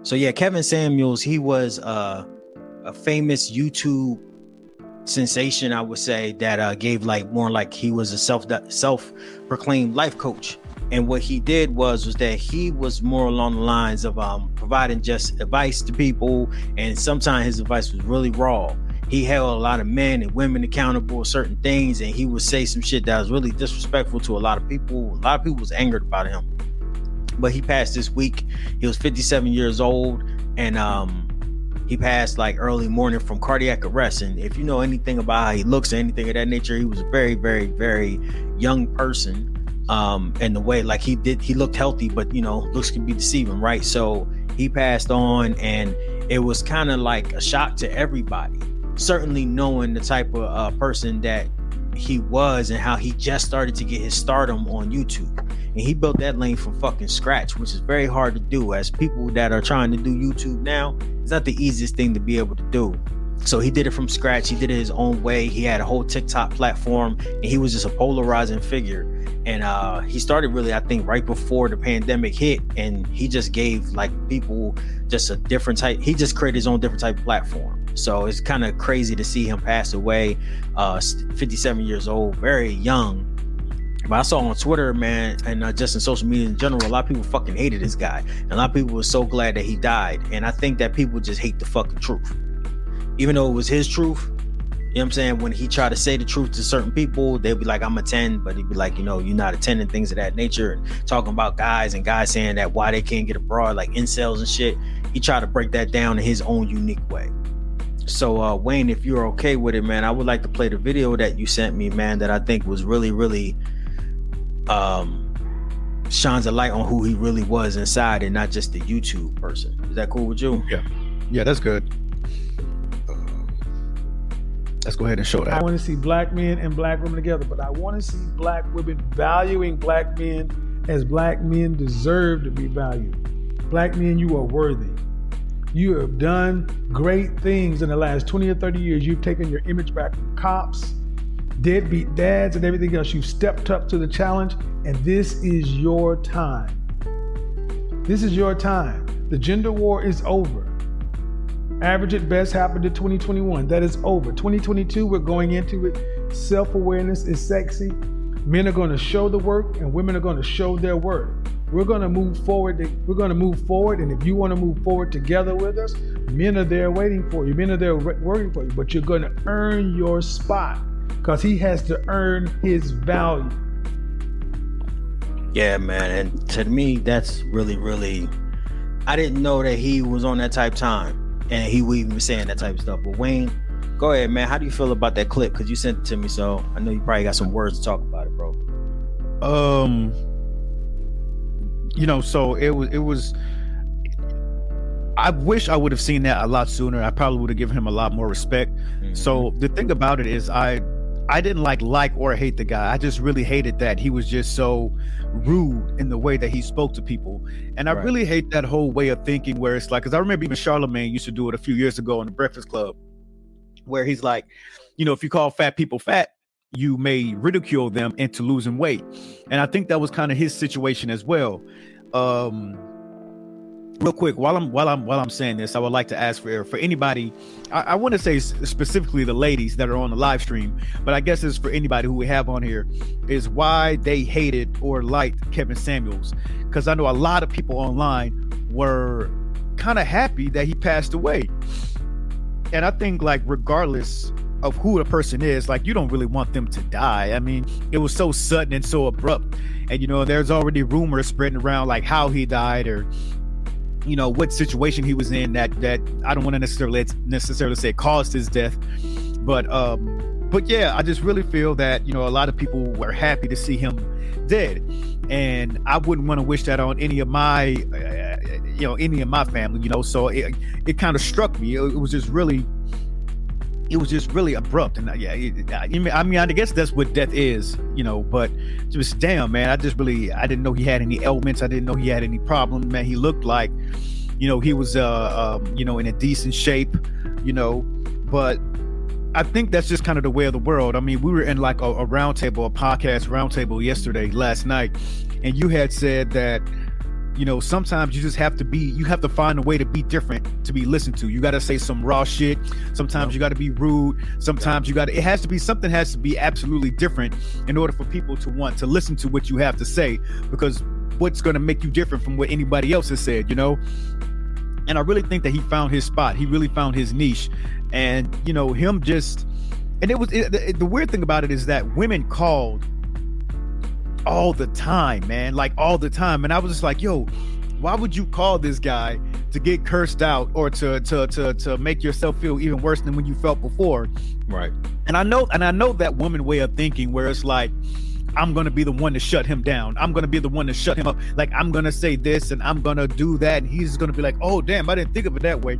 So yeah, Kevin Samuels, he was a famous YouTube sensation, I would say, that gave like more like he was a self-proclaimed life coach. And what he did was that he was more along the lines of providing just advice to people, and sometimes his advice was really raw. He held a lot of men and women accountable for certain things, and he would say some shit that was really disrespectful to a lot of people. A lot of people was angered about him. But he passed this week. He was 57 years old, and he passed like early morning from cardiac arrest. And if you know anything about how he looks or anything of that nature, he was a very, very, very young person. And the way like he looked healthy, but you know, looks can be deceiving, right? So he passed on, and it was kind of like a shock to everybody. Certainly knowing the type of person that he was and how he just started to get his stardom on YouTube. And he built that lane from fucking scratch, which is very hard to do. As people that are trying to do YouTube now, it's not the easiest thing to be able to do. So he did it from scratch. He did it his own way. He had a whole TikTok platform, and he was just a polarizing figure. And he started really, I think, right before the pandemic hit, and he just gave like people just a different type. He just created his own different type of platform. So it's kind of crazy to see him pass away, 57 years old, very young. But I saw on Twitter, man, and just in social media in general, a lot of people fucking hated this guy. And a lot of people were so glad that he died. And I think that people just hate the fucking truth. Even though it was his truth, you know what I'm saying? When he tried to say the truth to certain people, they'd be like, I'm a 10, but he'd be like, you know, you're not a 10 and things of that nature. And talking about guys saying that why they can't get abroad, like incels and shit. He tried to break that down in his own unique way. So Wayne, if you're okay with it, man, I would like to play the video that you sent me, man, that I think was really, really shines a light on who he really was inside and not just the YouTube person. Is that cool with you? Yeah, that's good. Let's go ahead and show that. I want to see black men and black women together, but I want to see black women valuing black men as black men deserve to be valued. Black men, you are worthy. You have done great things in the last 20 or 30 years. You've taken your image back from cops, deadbeat dads, and everything else. You've stepped up to the challenge, and this is your time. This is your time. The gender war is over. Average at best happened in 2021. That is over. 2022, we're going into it. Self-awareness is sexy. Men are going to show the work, and women are going to show their worth. We're going to move forward. We're going to move forward. And if you want to move forward together with us, men are there waiting for you. Men are there working for you. But you're going to earn your spot, because he has to earn his value. Yeah, man. And to me, that's really, really, I didn't know that he was on that type of time. And he would even be saying that type of stuff. But Wayne, go ahead, man. How do you feel about that clip? Because you sent it to me, so I know you probably got some words to talk about it, bro. You know, so it was. I wish I would have seen that a lot sooner. I probably would have given him a lot more respect. Mm-hmm. So the thing about it is, I didn't like or hate the guy. I just really hated that he was just so rude in the way that he spoke to people. And I really hate that whole way of thinking where it's like, because I remember even Charlemagne used to do it a few years ago on the Breakfast Club, where he's like, you know, if you call fat people fat, you may ridicule them into losing weight. And I think that was kind of his situation as well. Real quick, while I'm saying this, I would like to ask for anybody. I want to say specifically the ladies that are on the live stream, but I guess it's for anybody who we have on here, is why they hated or liked Kevin Samuels. Because I know a lot of people online were kind of happy that he passed away. And I think, like, regardless of who the person is, like, you don't really want them to die. I mean, it was so sudden and so abrupt. And, you know, there's already rumors spreading around, like, how he died, or you know, what situation he was in that I don't want to necessarily say caused his death, but yeah, I just really feel that, you know, a lot of people were happy to see him dead, and I wouldn't want to wish that on any of my family, you know. So it kind of struck me. It was just really abrupt. And I mean, I guess that's what death is, you know, but just damn, man, I didn't know he had any ailments. I didn't know he had any problems, man. He looked like, you know, he was, you know, in a decent shape, you know, but I think that's just kind of the way of the world. I mean, we were in like a podcast roundtable last night, and you had said that, you know, sometimes you just have to find a way to be different, to be listened to. You got to say some raw shit. Sometimes you got to be rude. Sometimes something has to be absolutely different in order for people to want to listen to what you have to say, because what's going to make you different from what anybody else has said, you know? And I really think that he found his spot. He really found his niche. And, you know, the weird thing about it is that women called all the time, man, like all the time. And I was just like, yo, why would you call this guy to get cursed out or to make yourself feel even worse than when you felt before? Right. And I know that woman way of thinking where it's like, I'm going to be the one to shut him down. I'm going to be the one to shut him up. Like, I'm going to say this and I'm going to do that. And he's going to be like, oh, damn, I didn't think of it that way.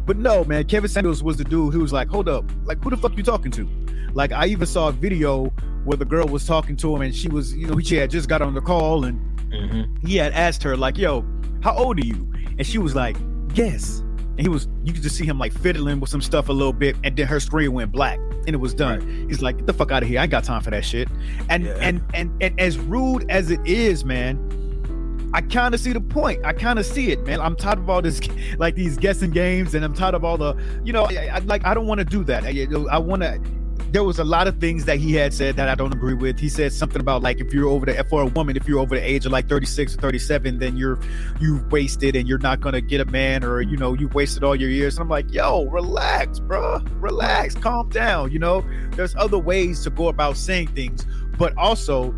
But no, man, Kevin Samuels was the dude who was like, hold up, like, who the fuck you talking to? Like, I even saw a video where the girl was talking to him and she was, you know, she had just got on the call and he had asked her like, yo, how old are you? And she was like, guess. And you could just see him like fiddling with some stuff a little bit, and then her screen went black and it was done. Right. He's like, get the fuck out of here. I ain't got time for that shit. And as rude as it is, man, I kind of see the point. I kind of see it, man. I'm tired of all this, like these guessing games, and I'm tired of all the, you know, I don't want to do that. There was a lot of things that he had said that I don't agree with. He said something about like, if you're over the age of like 36 or 37, then you've wasted and you're not going to get a man, or, you know, you've wasted all your years. And I'm like, yo, relax, bro, relax, calm down. You know, there's other ways to go about saying things, but also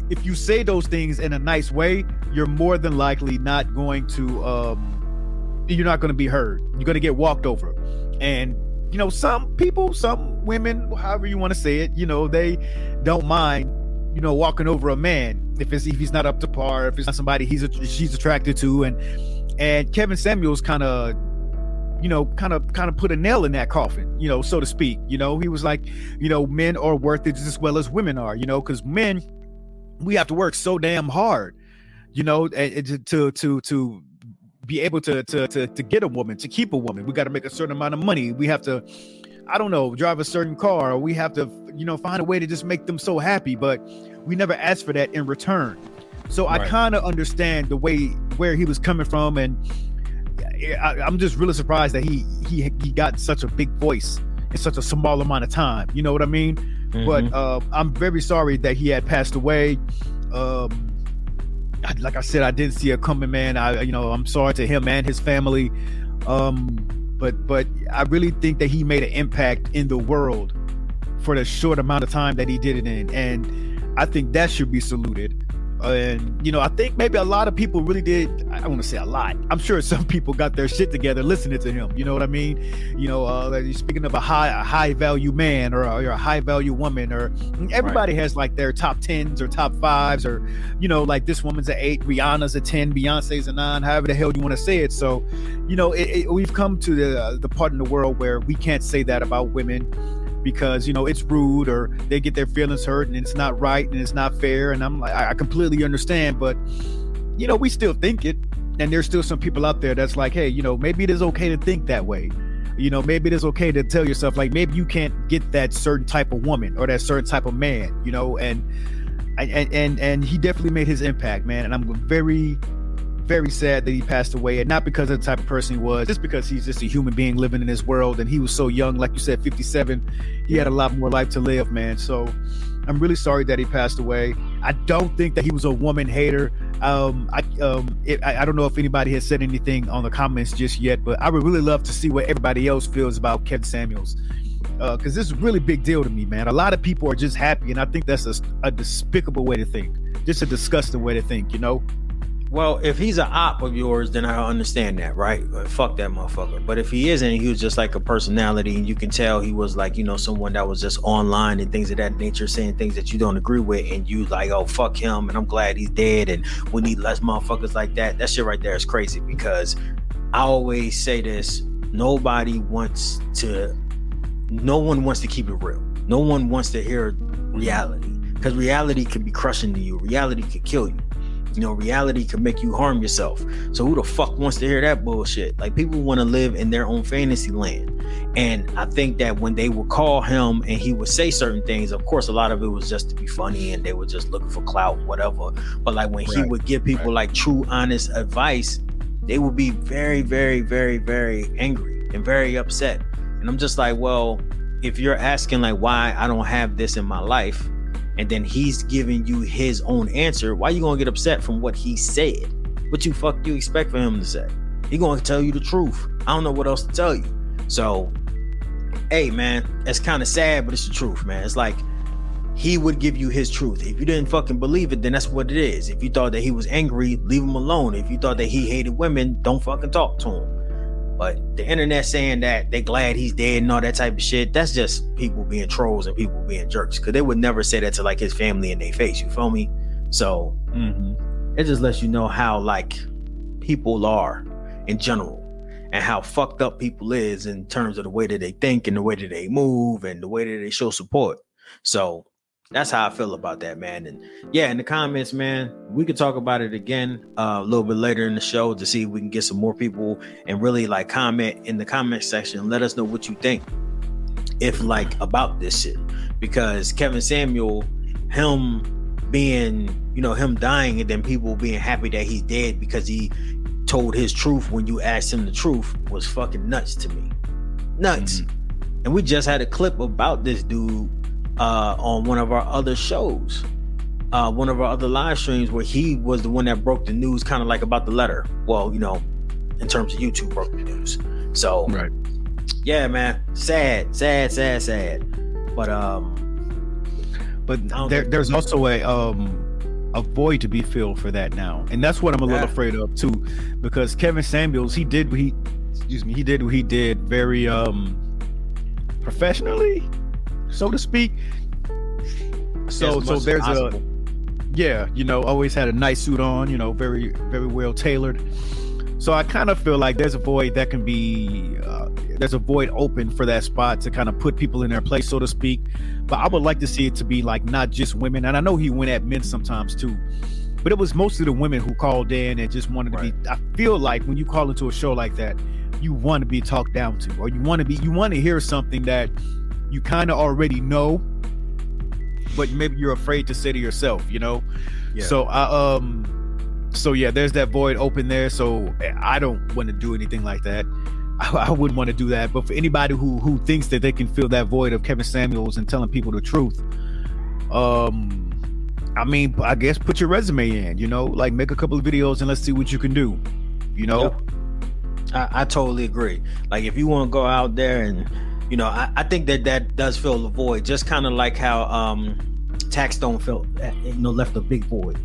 if you say those things in a nice way, you're more than likely not going to, you're not going to be heard. You're going to get walked over. And, you know, some women, however you want to say it, you know, they don't mind, you know, walking over a man if he's not up to par, if it's not somebody she's attracted to. And Kevin Samuels kind of put a nail in that coffin, you know, so to speak. You know, he was like, you know, men are worth it just as well as women are, you know, because men, we have to work so damn hard, you know, to be able to get a woman, to keep a woman. We got to make a certain amount of money. We have to, I don't know, drive a certain car, or we have to, you know, find a way to just make them so happy, but we never ask for that in return. So right. I kind of understand the way where he was coming from, and I'm just really surprised that he got such a big voice in such a small amount of time. You know what I mean? Mm-hmm. But I'm very sorry that he had passed away. Like I said, I didn't see it coming, man. I'm sorry to him and his family. But I really think that he made an impact in the world for the short amount of time that he did it in. And I think that should be saluted. And, you know, I think maybe a lot of people really did. I don't want to say a lot. I'm sure some people got their shit together listening to him. You know what I mean? You know, speaking of a high value man or a high value woman, or everybody has like their top 10s or top 5s, or, you know, like this woman's an 8, Rihanna's a 10, Beyonce's a 9, however the hell you want to say it. So, you know, we've come to the part in the world where we can't say that about women, because, you know, it's rude, or they get their feelings hurt and it's not right and it's not fair. And I'm like, I completely understand, but, you know, we still think it. And there's still some people out there that's like, hey, you know, maybe it is okay to think that way. You know, maybe it is okay to tell yourself, like, maybe you can't get that certain type of woman or that certain type of man, you know, and he definitely made his impact, man. And I'm very, very sad that he passed away, and not because of the type of person he was, just because he's just a human being living in this world, and he was so young, like you said, 57. He had a lot more life to live, man. So I'm really sorry that he passed away. I don't think that he was a woman hater. I don't know if anybody has said anything on the comments just yet, but I would really love to see what everybody else feels about Kevin Samuels, because this is a really big deal to me, man. A lot of people are just happy, and I think that's a despicable way to think, just a disgusting way to think, you know? Well, if he's an op of yours, then I understand that, right? Fuck that motherfucker. But if he isn't, he was just like a personality, and you can tell he was like, you know, someone that was just online and things of that nature, saying things that you don't agree with, and you like, oh, fuck him, and I'm glad he's dead, and we need less motherfuckers like that. That shit right there is crazy, because I always say this: no one wants to keep it real. No one wants to hear reality, because reality can be crushing to you. Reality could kill you. reality can make you harm yourself. So who the fuck wants to hear that bullshit? Like, people want to live in their own fantasy land. And I think that when they would call him and he would say certain things, of course, a lot of it was just to be funny and they were just looking for clout and whatever. But like when he would give people like true, honest advice, they would be very, very, very, very angry and very upset. And I'm just like, well, if you're asking like why I don't have this in my life, and then he's giving you his own answer, why you gonna get upset from what he said? What you fuck you expect for him to say? He gonna tell you the truth. I don't know what else to tell you. So, hey man, it's kind of sad, but it's the truth, man. It's like he would give you his truth. If you didn't fucking believe it, then that's what it is. If you thought that he was angry, leave him alone. If you thought that he hated women, don't fucking talk to him. But the internet saying that they glad he's dead and all that type of shit, that's just people being trolls and people being jerks. Because they would never say that to like his family in their face. You feel me? So it just lets you know how like people are in general and how fucked up people is in terms of the way that they think and the way that they move and the way that they show support. So that's how I feel about that, man. And yeah, in the comments, man, we could talk about it again a little bit later in the show to see if we can get some more people and really like comment in the comment section. Let us know what you think if like about this shit, because Kevin Samuel, him being, him dying and then people being happy that he's dead because he told his truth when you asked him the truth was fucking nuts to me. Nuts. And we just had a clip about this dude on one of our other shows, one of our other live streams, where he was the one that broke the news, kind of like about the letter. Well, in terms of YouTube broke the news. So, yeah, man, sad. But there's also a void to be filled for that now, and that's what I'm a little afraid of too, because Kevin Samuels, he did what he did very professionally, so to speak. So there's possible. Always had a nice suit on, very, very well tailored. So I kind of feel like there's a void that can be, there's a void open for that spot to kind of put people in their place, so to speak. But I would like to see it to be like not just women. And I know he went at men sometimes too, but it was mostly the women who called in and just wanted to be, I feel like when you call into a show like that, you want to be talked down to, or you want to hear something that you kind of already know, but maybe you're afraid to say to yourself, Yeah. So there's that void open there. So I don't want to do anything like that. I wouldn't want to do that. But for anybody who thinks that they can fill that void of Kevin Samuels and telling people the truth, I guess put your resume in, like make a couple of videos and let's see what you can do, Yep. I totally agree. Like if you want to go out there and, I think that does fill the void, just kind of like how Taxstone felt, left a big void.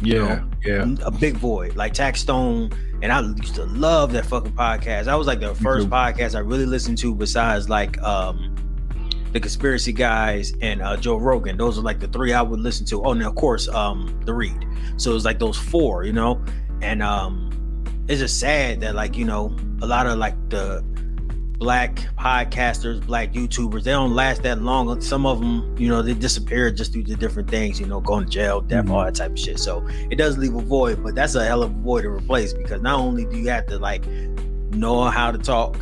A big void. Like Taxstone, and I used to love that fucking podcast. That was like the first podcast I really listened to besides like the Conspiracy Guys and Joe Rogan. Those are like the three I would listen to. Oh, and of course The Read. So it was like those four, and it's just sad that like, a lot of like the black podcasters, black YouTubers, they don't last that long. Some of them, they disappeared just due to different things, going to jail, death, all that type of shit. So it does leave a void, but that's a hell of a void to replace, because not only do you have to like know how to talk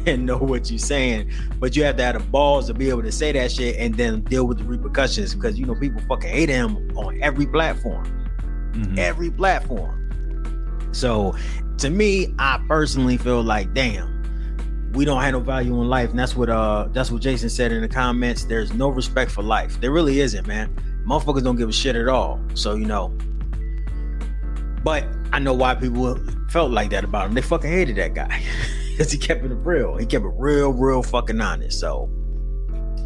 and know what you're saying, but you have to have the balls to be able to say that shit and then deal with the repercussions, because people fucking hate him on every platform. Every platform. So to me, I personally feel like, damn, we don't have no value in life. And that's what Jason said in the comments. There's no respect for life. There really isn't, man. Motherfuckers don't give a shit at all. So, but I know why people felt like that about him. They fucking hated that guy because he kept it real. He kept it real fucking honest. So